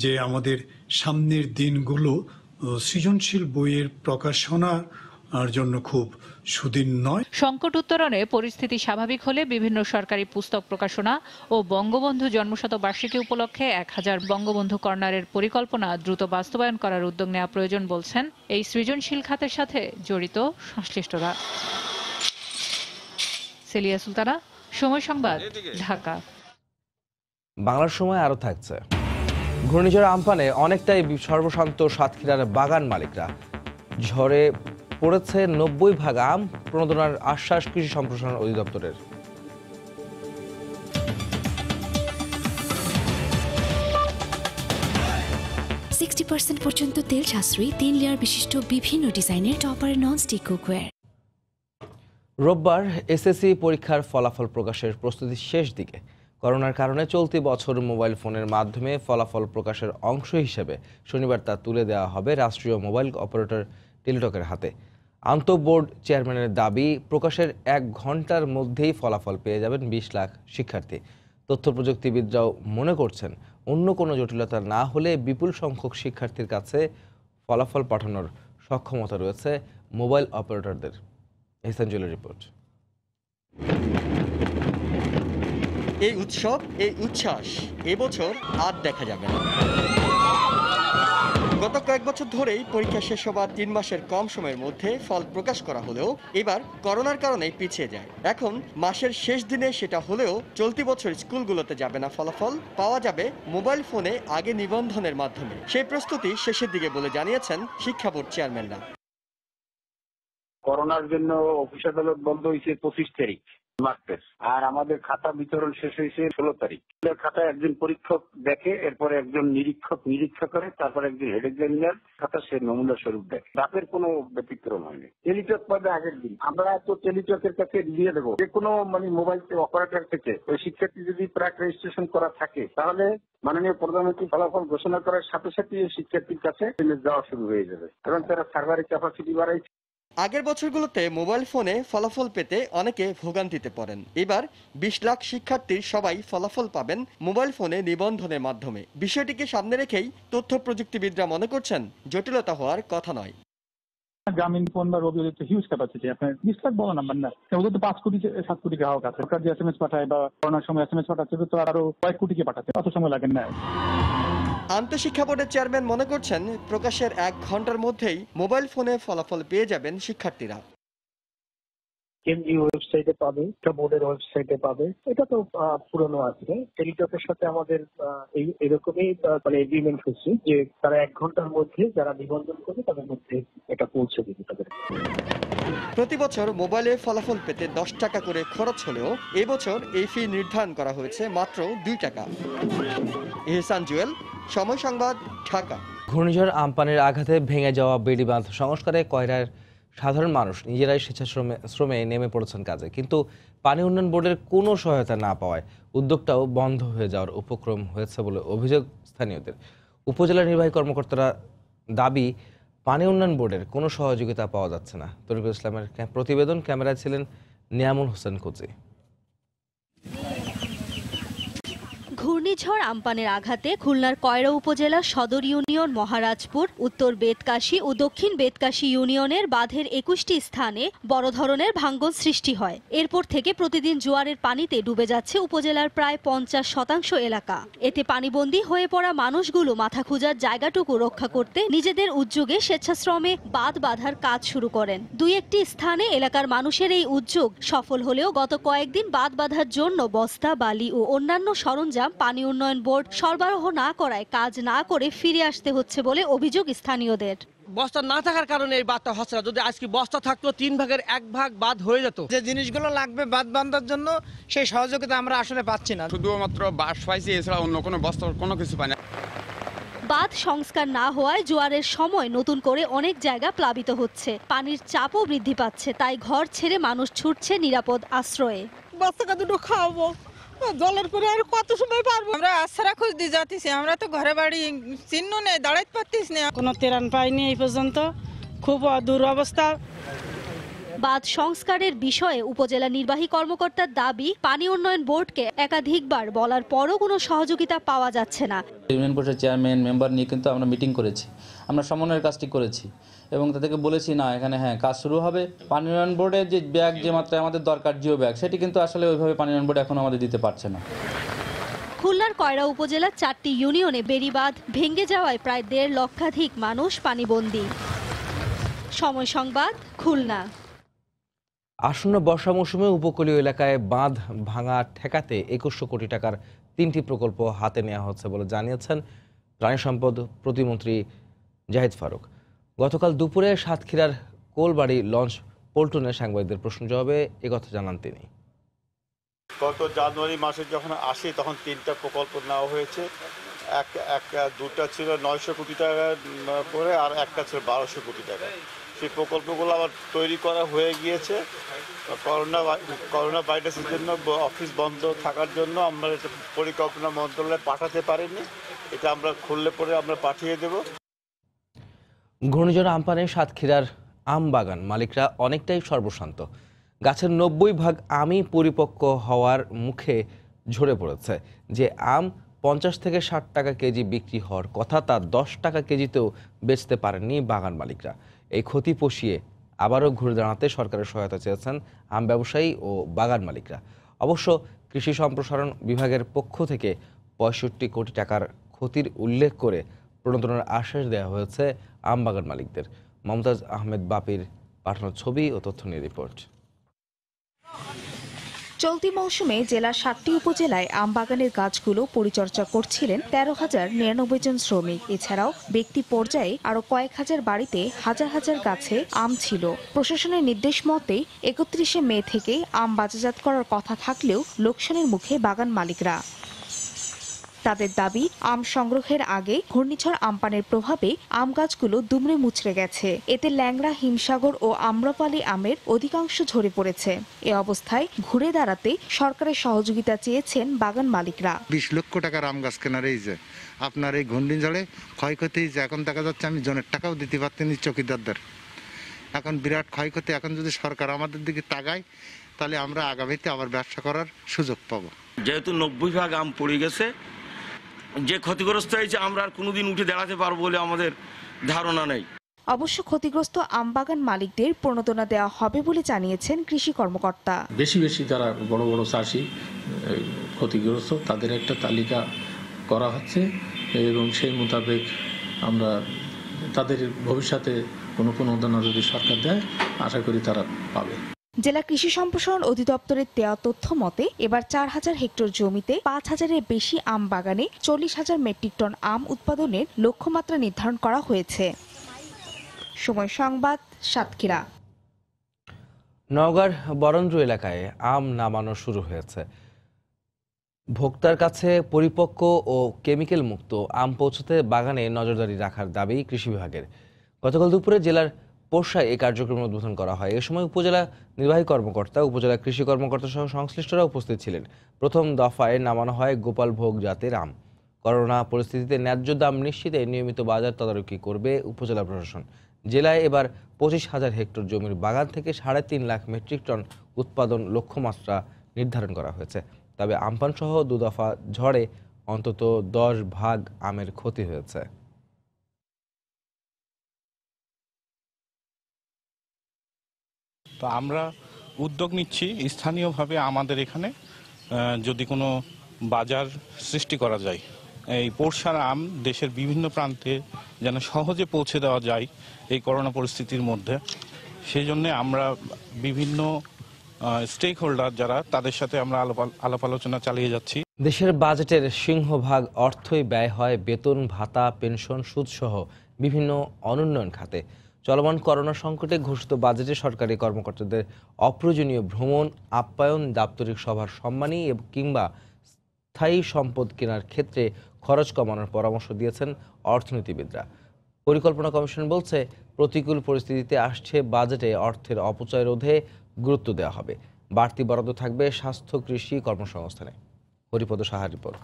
যে আমাদের সামনের দিনগুলো সৃজনশীল বইয়ের প্রকাশনার জন্য খুব সুদিন নয়। সংকট উত্তরণে পরিস্থিতি স্বাভাবিক হলে বিভিন্ন সরকারি পুস্তক প্রকাশনা ও বঙ্গবন্ধু জন্মশতবার্ষিকী উপলক্ষে 1000 বঙ্গবন্ধু কর্নারের পরিকল্পনা দ্রুত বাস্তবায়ন করার উদ্যোগ নেওয়া প্রয়োজন বলছেন এই সৃজনশীল খাতের সাথে জড়িত সংশ্লিষ্টরা। সেলিয়া সুলতানা, সময় সংবাদ, ঢাকা। বাংলার সময় আরও থাকছে। ঘূর্ণিঝড় আম্পানে অনেকটাই সর্বশান্ত সাতক্ষীরার বাগান মালিকরা। ঝড়ে পড়েছে 90 ভাগ আম, প্রণোদনার আশ্বাস কৃষি সম্প্রসারণ অধিদপ্তরের। 60% পর্যন্ত তেল সাশ্রয়ী 3 লেয়ার বিশিষ্ট বিভিন্ন ডিজাইনের টপার ননস্টিক কুকওয়্যার। রোববার এসএসসি পরীক্ষার ফলাফল প্রকাশের প্রস্তুতি শেষ দিকে। করোনার কারণে চলতি বছর মোবাইল ফোনের মাধ্যমে ফলাফল প্রকাশের অংশ হিসেবে শনিবার তা তুলে দেওয়া হবে রাষ্ট্রীয় মোবাইল অপারেটর টেলিটকের হাতে। আন্তঃবোর্ড চেয়ারম্যানের দাবি, প্রকাশের 1 ঘন্টার মধ্যেই ফলাফল পেয়ে যাবেন 20 লাখ শিক্ষার্থী। তথ্য প্রযুক্তিবিদরাও মনে করছেন অন্য কোনো জটিলতা না হলে বিপুল সংখ্যক শিক্ষার্থীর কাছে ফলাফল পাঠানোর সক্ষমতা রয়েছে মোবাইল অপারেটরদের। এহসান জুয়েলের রিপোর্ট। এই উৎসব, এই উচ্ছ্বাস এবছর আর দেখা যাবে না। গত কয়েক বছর ধরেই পরীক্ষা শেষ হবার 3 মাসের কম সময়ের মধ্যে ফল প্রকাশ করা হলেও এবার করোনার কারণে পিছিয়ে যায়। এখন মাসের শেষ দিনে সেটা হলেও চলতি বছর স্কুলগুলোতে যাবে না ফলাফল, পাওয়া যাবে মোবাইল ফোনে আগে নিবন্ধনের মাধ্যমে। সেই প্রস্তুতি শেষের দিকে বলে জানিয়েছেন শিক্ষা বোর্ড চেয়ারম্যানরা। করোনার জন্য অফিস আদালত বন্ধ হয়েছে 25 তারিখ মার্চের, আর আমাদের খাতা বিতরণ শেষ হয়েছে 16 তারিখ। খাতায় একজন পরীক্ষক দেখে, এরপরে একজন নিরীক্ষক নিরীক্ষা করে, তারপরে একজন হেড এক্সামিনার খাতা সে নমুনা স্বরূপ দেখে। তাদের কোনো ব্যতিক্রম হয়নি। টেলিটক পাবে আগের দিন, আমরা তো টেলিটকের কাছে দিয়ে দেবো যে কোনো মোবাইল অপারেটর থেকে ওই শিক্ষার্থী যদি প্রাক রেজিস্ট্রেশন করা থাকে, তাহলে মাননীয় প্রধানমন্ত্রী ফলাফল ঘোষণা করার সাথে সাথে শিক্ষার্থীর কাছে যাওয়া শুরু হয়ে যাবে, কারণ তারা সার্ভারের ক্যাপাসিটি বাড়াইছে। আগের বছরগুলোতে মোবাইল ফোনে ফলাফল পেতে অনেকে ভোগান্তিতে পড়েন। এবার 20 লাখ শিক্ষার্থীর সবাই ফলাফল পাবেন মোবাইল ফোনে নিবন্ধনের মাধ্যমে। বিষয়টিকে সামনে রেখেই তথ্য প্রযুক্তিবিদরা মনে করছেন জটিলতা হওয়ার কথা নয়। গ্রামীণ ফোন বা রবির তো হিউজ ক্যাপাসিটি, আপনার 20 লাখ বড় নাম্বার না, ওদের তো 5 কোটি 7 কোটি গ্রাহক আছে। সরকার যে SMS পাঠায় বা করোনার সময় SMS পাঠাচ্ছে, তো আরো কয়েক কোটিকে পাঠাতে অত সময় লাগে না। আন্তঃশিক্ষা বোর্ডের চেয়ারম্যান মনে করছেন প্রকাশের 1 ঘন্টার মধ্যেই মোবাইল ফোনে ফলাফল পেয়ে যাবেন শিক্ষার্থীরা। কেন্দ্রীয় ওয়েবসাইটে পাবে, বোর্ডের ওয়েবসাইটে পাবে, এটা তো পুরনো আছে। টেলিটকের সাথে আমাদের এরকমই এগ্রিমেন্ট হচ্ছে যে তারা 1 ঘন্টার মধ্যে যারা নিবন্ধন করবে তাদের মধ্যে এটা পৌঁছে দেবে তাদের। প্রতি বছর মোবাইলে ফলাফল পেতে 10 টাকা করে খরচ হলেও এবছর এই ফি নির্ধারণ করা হয়েছে মাত্র 2 টাকা। এহসান জুয়েল, সময় সংবাদ, ঢাকা। ঘূর্ণিঝড় আম্পানের আঘাতে ভেঙে যাওয়া বেড়িবাঁধ সংস্কারে কয়রার সাধারণ মানুষ নিজেরাই স্বেচ্ছাশ্রমে নেমে পড়েছেন কাজে, কিন্তু পানি উন্নয়ন বোর্ডের কোনো সহায়তা না পাওয়ায় উদ্যোগটাও বন্ধ হয়ে যাওয়ার উপক্রম হয়েছে বলে অভিযোগ স্থানীয়দের। উপজেলা নির্বাহী কর্মকর্তারা দাবি, পানি উন্নয়ন বোর্ডের কোনো সহযোগিতা পাওয়া যাচ্ছে না। তরিকুল ইসলামের প্রতিবেদন, ক্যামেরায় ছিলেন নিয়ামুল হোসেন কুচি। ঘূর্ণিঝড় আমপানের আঘাতে খুলনার কয়রা উপজেলার সদর ইউনিয়ন, মহারাজপুর, উত্তর বেতকাশী ও দক্ষিণ বেতকাশী ইউনিয়নের বাঁধের ২১টি স্থানে বড় ধরনের ভাঙ্গন সৃষ্টি হয়। এরপর থেকে প্রতিদিন জোয়ারের পানিতে ডুবে যাচ্ছে উপজেলার প্রায় ৫০% এলাকা। এতে পানিবন্দী হয়ে পড়া মানুষগুলো মাথা খোঁজার জায়গাটুকু রক্ষা করতে নিজেদের উদ্যোগে স্বেচ্ছাশ্রমে বাঁধ বাঁধার কাজ শুরু করেন। দুই একটি স্থানে এলাকার মানুষের এই উদ্যোগ সফল হলেও গত কয়েকদিন বাঁধ বাঁধার জন্য বস্তা, বালি ও অন্যান্য সরঞ্জাম পানি উন্নয়ন বোর্ড সরবরাহ না করায় কাজ না করে ফিরে আসতে হচ্ছে বলে অভিযোগ স্থানীয়দের। বস্তা না থাকার কারণে এই বাঁধটা হচ্ছে না। যদি আজকে বস্তা থাকতো ৩ ভাগের ১ ভাগ বাঁধ হয়ে যেত। যে জিনিসগুলো লাগবে বাঁধ বাঁধার জন্য সেই সহযোগিতা আমরা আসলে পাচ্ছি না। শুধুমাত্র বাঁশ পাইছি, এছাড়া অন্য কোনো বস্তা কোনো কিছু পাই না। বাঁধ সংস্কার না হওয়ায় জোয়ারের সময় নতুন করে অনেক জায়গা প্লাবিত হচ্ছে, পানির চাপও বৃদ্ধি পাচ্ছে, তাই ঘর ছেড়ে মানুষ ছুটছে নিরাপদ আশ্রয়ে। বাচ্চাকে দুটো খাওয়াবো, জলের করে আর কত সময় পারবো? আমরা আশ্রা খুঁজ দিয়ে যাচ্ছি, আমরা তো ঘরে বাড়ি চিহ্ন নেই, দাঁড়াইতে পারতিস না, কোনো ত্রাণ পাইনি এই পর্যন্ত, খুব দুরবস্থা। বাঁধ সংস্কারের বিষয়ে উপজেলা নির্বাহী কর্মকর্তার দাবি, পানি উন্নয়ন বোর্ডকে একাধিকবার বলার পরও কোনো সহযোগিতা পাওয়া যাচ্ছে না। ইউনিয়ন পরিষদের চেয়ারম্যান, মেম্বার নিয়ে কিন্তু আমরা মিটিং করেছি, আমরা সমন্বয়ের কাজটি করেছি এবং তাদেরকে বলেছি না এখানে কাজ শুরু হবে। পানি উন্নয়ন বোর্ডের যে ব্যাগ, যে মাত্রায় আমাদের দরকার জিও ব্যাগ, সেটি কিন্তু আসলে ওইভাবে পানি উন্নয়ন বোর্ড এখন আমাদের দিতে পারছে না। খুলনার কয়রা উপজেলার 4টি ইউনিয়নে বেড়িবাঁধ ভেঙে যাওয়ায় প্রায় ১.৫ লক্ষাধিক মানুষ পানিবন্দী। সময় সংবাদ, খুলনা। আসন্ন বর্ষা মৌসুমে উপকূলীয় এলাকায় বাঁধ ভাঙা ঠেকাতে ২১০০ কোটি টাকার ৩টি প্রকল্প হাতে নেওয়া হচ্ছে বলে জানিয়েছেন প্রাণী সম্পদ প্রতিমন্ত্রী জাহিদ ফারুক। গতকাল দুপুরে সাতক্ষীরার কোলবাড়ি লঞ্চ পল্টনে সাংবাদিকদের প্রশ্ন জবাবে একথা জানান তিনি। গত জানুয়ারি মাসে যখন আসি তখন 3টা প্রকল্প নেওয়া হয়েছে। দুটা ছিল ৯০০ কোটি টাকা করে, আর একটা ছিল ১২০০ কোটি টাকা। সেই প্রকল্পগুলো আবার তৈরি করা হয়ে গিয়েছে। করোনা ভাইরাসের জন্য অফিস বন্ধ থাকার জন্য আমরা এটা পরিকল্পনা মন্ত্রণালয়ে পাঠাতে পারিনি। এটা আমরা খুললে পরে আমরা পাঠিয়ে দেব। ঘূর্ণিঝড় আমপানে সাতক্ষীরার আম বাগান মালিকরা অনেকটাই সর্বশান্ত। গাছের ৯০ ভাগ আমই পরিপক্ক হওয়ার মুখে ঝরে পড়েছে। যে আম ৫০ থেকে ৬০ টাকা কেজি বিক্রি হওয়ার কথা, তা ১০ টাকা কেজিতেও বেচতে পারেননি বাগান মালিকরা। এই ক্ষতি পুষিয়ে আবারও ঘুরে দাঁড়াতে সরকারের সহায়তা চেয়েছেন আম ব্যবসায়ী ও বাগান মালিকরা। অবশ্য কৃষি সম্প্রসারণ বিভাগের পক্ষ থেকে ৬৫ কোটি টাকার ক্ষতির উল্লেখ করে প্রণোদনার আশ্বাস দেওয়া হয়েছে আম বাগান মালিকদের। মমতাজ আহমেদ বাপির পাঠানো ছবি ও তথ্য নিয়ে রিপোর্ট। চলতি মৌসুমে জেলার 7টি উপজেলায় আম বাগানের গাছগুলো পরিচর্যা করছিলেন ১৩,০৯৯ জন শ্রমিক। এছাড়াও ব্যক্তি পর্যায়ে আরো কয়েক হাজার বাড়িতে হাজার হাজার গাছে আম ছিল। প্রশাসনের নির্দেশ মতে ৩১শে মে থেকে আম বাজারজাত করার কথা থাকলেও লোকসানের মুখে বাগান মালিকরা। তাদের দাবি, আম সংগ্রহের আগে ঘূর্ণিঝড় আমপানের প্রভাবে আম গাছগুলো দুমড়ে মুচড়ে গেছে। এতে ল্যাংড়া, হিমসাগর ও আম্রপালি আমের অধিকাংশ ঝরে পড়েছে। এ অবস্থায় ঘুরে দাঁড়াতে সরকারের সহযোগিতা চেয়েছেন বাগান মালিকরা। ২০ লক্ষ টাকার আম গাছ কেনার এই যে আপনার এই ঘূর্ণিঝড়ে ক্ষয়ক্ষতি, যে এখন দেখা যাচ্ছে আমি জনের টাকাও দিতে পারতেনি চৌকিদারদের। এখন বিরাট ক্ষয়ক্ষতি। এখন যদি সরকার আমাদের দিকে তাকায় তাহলে আমরা আগামীতে আবার ব্যবসা করার সুযোগ পাবো। যেহেতু ৯০ ভাগ আম পড়ে গেছে, যে ক্ষতিগ্রস্ত হয়েছে আমরা আর কোনোদিন উঠে দাঁড়াতে পারবো বলে আমাদের ধারণা নেই। অবশ্য ক্ষতিগ্রস্ত আম বাগান মালিকদের প্রণোদনা দেওয়া হবে বলে জানিয়েছেন কৃষি কর্মকর্তা। বেশি বেশি যারা বড় বড় চাষি ক্ষতিগ্রস্ত, তাদের একটা তালিকা করা হচ্ছে এবং সেই মোতাবেক আমরা তাদের ভবিষ্যতে কোনো প্রণোদনা যদি সরকার দেয়, আশা করি তারা পাবে। জেলা কৃষি সম্প্রসারণ অধিদপ্তরের দেওয়া তথ্য মতে এবার ৪,০০০ হেক্টর জমিতে ৫,০০০-এর বেশি আম বাগানে ৪০,০০০ মেট্রিক টন আম উৎপাদনের লক্ষ্যমাত্রা নির্ধারণ করা হয়েছে। সময় সংবাদ, সাতক্ষীরা। নওগাঁর বরেন্দ্র এলাকায় আম নামানো শুরু হয়েছে। ভোক্তার কাছে পরিপক্ক ও কেমিক্যাল মুক্ত আম পৌঁছতে বাগানে নজরদারি রাখার দাবি কৃষি বিভাগের। গতকাল দুপুরে জেলার পোরশায় এই কার্যক্রম উদ্বোধন করা হয়। এ সময় উপজেলা নির্বাহী কর্মকর্তা, উপজেলা কৃষি কর্মকর্তা সহ সংশ্লিষ্টরা উপস্থিত ছিলেন। প্রথম দফায় নামানো হয় গোপাল ভোগ জাতের আম। করোনা পরিস্থিতিতে ন্যায্য দাম নিশ্চিতে নিয়মিত বাজার তদারকি করবে উপজেলা প্রশাসন। জেলায় এবার ২৫,০০০ হেক্টর জমির বাগান থেকে ৩.৫ লাখ মেট্রিক টন উৎপাদন লক্ষ্যমাত্রা নির্ধারণ করা হয়েছে। তবে আমপান সহ ২ দফা ঝড়ে অন্তত 10 ভাগ আমের ক্ষতি হয়েছে। তো আমরা উদ্যোগ নিচ্ছি স্থানীয়ভাবে আমাদের এখানে যদি কোনো বাজার সৃষ্টি করা যায়, এই পোরশার আম দেশের বিভিন্ন প্রান্তে যেন সহজে পৌঁছে দেওয়া যায় এই করোনা পরিস্থিতির মধ্যে। সেই জন্য আমরা বিভিন্ন স্টেক হোল্ডার যারা, তাদের সাথে আমরা আলাপ আলোচনা চালিয়ে যাচ্ছি। দেশের বাজেটের সিংহভাগ অর্থই ব্যয় হয় বেতন, ভাতা, পেনশন, সুদসহ বিভিন্ন অনুন্নয়ন খাতে। চলমান করোনা সংকটে ঘোষিত বাজেটে সরকারি কর্মকর্তাদের অপ্রয়োজনীয় ভ্রমণ, আপ্যায়ন, দাপ্তরিক সভার সম্মানী কিংবা স্থায়ী সম্পদ কেনার ক্ষেত্রে খরচ কমানোর পরামর্শ দিয়েছেন অর্থনীতিবিদরা। পরিকল্পনা কমিশন বলছে, প্রতিকূল পরিস্থিতিতে আসছে বাজেটে অর্থের অপচয় রোধে গুরুত্ব দেওয়া হবে। বাড়তি বরাদ্দ থাকবে স্বাস্থ্য, কৃষি, কর্মসংস্থানে। হরিপদ সাহার রিপোর্ট।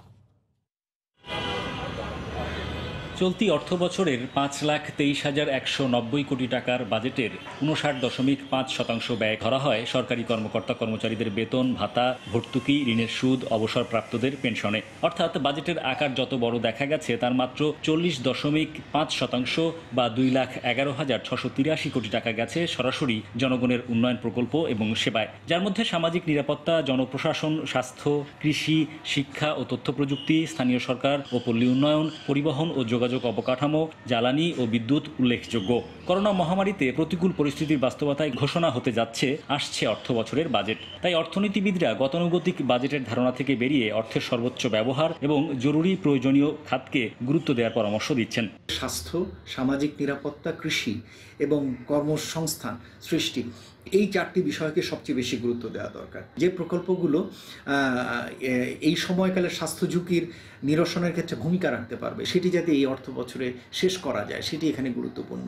চলতি অর্থবছরের 5,23,190 কোটি টাকার বাজেটের 59.5% ব্যয় করা হয় সরকারি কর্মকর্তা কর্মচারীদের বেতন, ভাতা, ভর্তুকি, ঋণের সুদ, অবসরপ্রাপ্তদের পেনশনে। অর্থাৎ বাজেটের আকার যত বড় দেখা গেছে তার মাত্র 40.5% বা 2,11,683 কোটি টাকা গেছে সরাসরি জনগণের উন্নয়ন প্রকল্প এবং সেবায়, যার মধ্যে সামাজিক নিরাপত্তা, জনপ্রশাসন, স্বাস্থ্য, কৃষি, শিক্ষা ও তথ্য প্রযুক্তি, স্থানীয় সরকার ও পল্লী উন্নয়ন, পরিবহন ও যোগাযোগ অবকাঠামো, জ্বালানি ও বিদ্যুৎ উল্লেখযোগ্য। করোনা মহামারীতে প্রতিকূল পরিস্থিতির বাস্তবতায় ঘোষণা হতে আসছে অর্থ বছরের বাজেট। তাই অর্থনীতিবিদরা গতানুগতিক বাজেটের ধারণা থেকে বেরিয়ে অর্থের সর্বোচ্চ ব্যবহার এবং জরুরি প্রয়োজনীয় খাতকে গুরুত্ব দেওয়ার পরামর্শ দিচ্ছেন। স্বাস্থ্য, সামাজিক নিরাপত্তা, কৃষি এবং কর্মসংস্থান সৃষ্টি, এই 4টি বিষয়কে সবচেয়ে বেশি গুরুত্ব দেওয়া দরকার। যে প্রকল্পগুলো এই সময়কালে স্বাস্থ্য ঝুঁকির নিরসনের ক্ষেত্রে ভূমিকা রাখতে পারবে, সেটি যাতে এই অর্থ বছরে শেষ করা যায়, সেটি এখানে গুরুত্বপূর্ণ।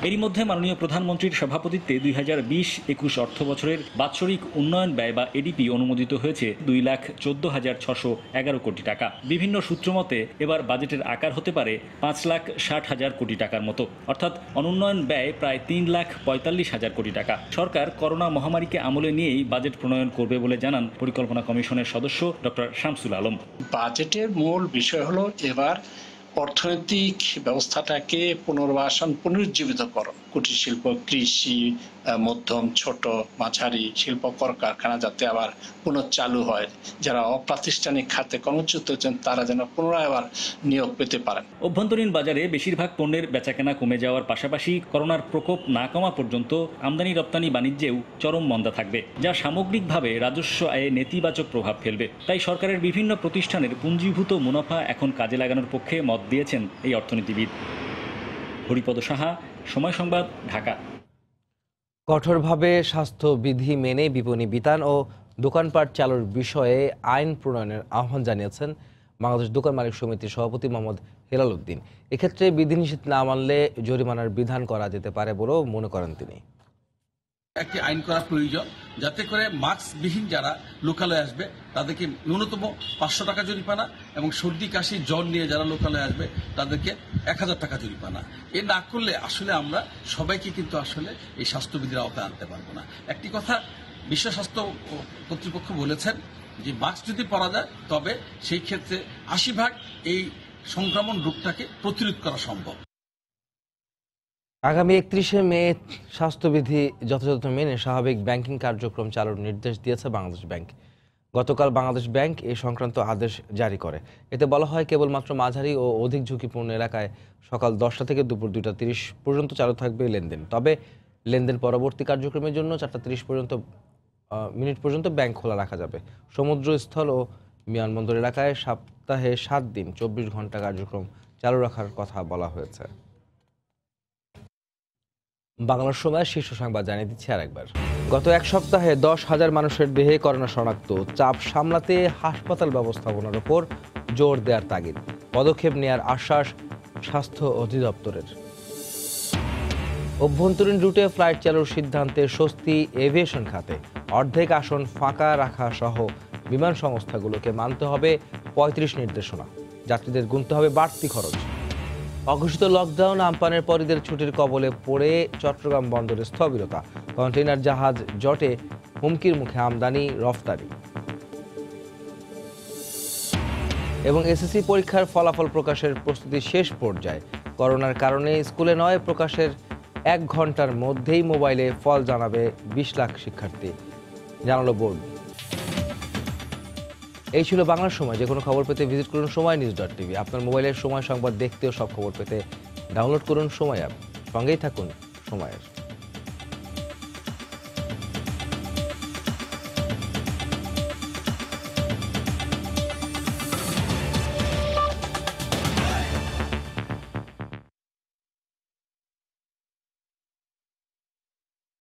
এরই মধ্যে মাননীয় প্রধানমন্ত্রীর সভাপতিত্বে 2020-21 অর্থ বছরের বাৎসরিক উন্নয়ন ব্যয় বা এডিপি অনুমোদিত হয়েছে 2,14,611 কোটি টাকা। বিভিন্ন সূত্র মতে এবার বাজেটের আকার হতে পারে 5,60,000 কোটি টাকার মতো, অর্থাৎ অনুন্নয়ন ব্যয় প্রায় 3,45,000 কোটি টাকা। সরকার করোনা মহামারীকে আমলে নিয়েই বাজেট প্রণয়ন করবে বলে জানান পরিকল্পনা কমিশনের সদস্য ডক্টর শামসুল আলম। বাজেটের মূল বিষয় হলো এবার অর্থনৈতিক ব্যবস্থাটাকে পুনরুজ্জীবিত করো। কুটির শিল্প, কৃষি, মধ্যম, ছোট, মাঝারি শিল্প, কলকারখানা যাতে আবার পুনঃচালু হয়। যারা অপ্রাতিষ্ঠানিক খাতে কর্মচ্যুত হচ্ছেন তারা যেন পুনরায় আবার নিয়োগ পেতে পারেন। অভ্যন্তরীণ বাজারে বেশিরভাগ পণ্যের বেচাকেনা কমে যাওয়ার পাশাপাশি করোনার প্রকোপ না কমা পর্যন্ত আমদানি রপ্তানি বাণিজ্যেও চরম মন্দা থাকবে, যা সামগ্রিকভাবে রাজস্ব আয়ে নেতিবাচক প্রভাব ফেলবে। তাই সরকারের বিভিন্ন প্রতিষ্ঠানের পুঞ্জীভূত মুনাফা এখন কাজে লাগানোর পক্ষে মত দিয়েছেন এই অর্থনীতিবিদ। হরিপদ সাহা, সময় সংবাদ, ঢাকা। কঠোরভাবে স্বাস্থ্যবিধি মেনে বিপণী বিতান ও দোকানপাট চালুর বিষয়ে আইন প্রণয়নের আহ্বান জানিয়েছেন বাংলাদেশ দোকান মালিক সমিতির সভাপতি মোহাম্মদ হেলাল উদ্দিন। এক্ষেত্রে বিধিনিষেধ না মানলে জরিমানার বিধান করা যেতে পারে বলেও মনে করেন তিনি। একটি আইন করা প্রয়োজন, যাতে করে মাস্কবিহীন যারা লোকালয়ে আসবে তাদেরকে ন্যূনতম 500 টাকা জরিমানা এবং সর্দি কাশি জ্বর নিয়ে যারা লোকালয়ে আসবে তাদেরকে 1000 টাকা জরিমানা। এ না করলে আসলে আমরা সবাইকে কিন্তু আসলে এই স্বাস্থ্যবিধির আওতায় আনতে পারবো না। একটি কথা বিশ্ব স্বাস্থ্য কর্তৃপক্ষ বলেছেন যে মাস্ক যদি পরা যায় তবে সেই ক্ষেত্রে 80% এই সংক্রমণ রোগটাকে প্রতিরোধ করা সম্ভব। আগামী 31শে মে স্বাস্থ্যবিধি যথাযথ মেনে স্বাভাবিক ব্যাংকিং কার্যক্রম চালুর নির্দেশ দিয়েছে বাংলাদেশ ব্যাংক। গতকাল বাংলাদেশ ব্যাংক এই সংক্রান্ত আদেশ জারি করে। এতে বলা হয়, কেবলমাত্র মাঝারি ও অধিক ঝুঁকিপূর্ণ এলাকায় সকাল 10টা থেকে দুপুর 2টা 30 পর্যন্ত চালু থাকবে লেনদেন। তবে লেনদেন পরবর্তী কার্যক্রমের জন্য 4টা 30 মিনিট পর্যন্ত ব্যাংক খোলা রাখা যাবে। সমুদ্রস্থল ও বিমানবন্দর এলাকায় সপ্তাহে 7 দিন 24 ঘন্টা কার্যক্রম চালু রাখার কথা বলা হয়েছে। বাংলার সময় শীর্ষ সংবাদ জানিয়ে দিচ্ছি আরেকবার। গত এক সপ্তাহে 10,000 মানুষের দেহে করোনা শনাক্ত। চাপ সামলাতে হাসপাতাল ব্যবস্থাপনার উপর জোর দেওয়ার তাগিদ। পদক্ষেপ নেওয়ার আশ্বাস স্বাস্থ্য অধিদপ্তরের। অভ্যন্তরীণ রুটে ফ্লাইট চালুর সিদ্ধান্তে স্বস্তি এভিয়েশন খাতে। অর্ধেক আসন ফাঁকা রাখা সহ বিমান সংস্থাগুলোকে মানতে হবে 35 নির্দেশনা। যাত্রীদের গুনতে হবে বাড়তি খরচ। অঘোষিত লকডাউন, আমপানের পর ঈদের ছুটির কবলে পড়ে চট্টগ্রাম বন্দরে স্থবিরতা। কন্টেইনার জাহাজ জটে, হুমকির মুখে আমদানি রফতানি। এবং এসএসসি পরীক্ষার ফলাফল প্রকাশের প্রস্তুতি শেষ পর্যায়ে। করোনার কারণে স্কুলে নয়, প্রকাশের 1 ঘন্টার মধ্যেই মোবাইলে ফল জানাবে 20 লাখ শিক্ষার্থী, জানালো বোর্ড। এই ছিল বাংলার সময়। যে কোনো খবর পেতে ভিজিট করুন সময়নিউজ.tv। আপনার মোবাইলের সময় সংবাদ দেখতে ও সব খবর পেতে ডাউনলোড করুন সময় অ্যাপ। সঙ্গেই থাকুন সময়ের।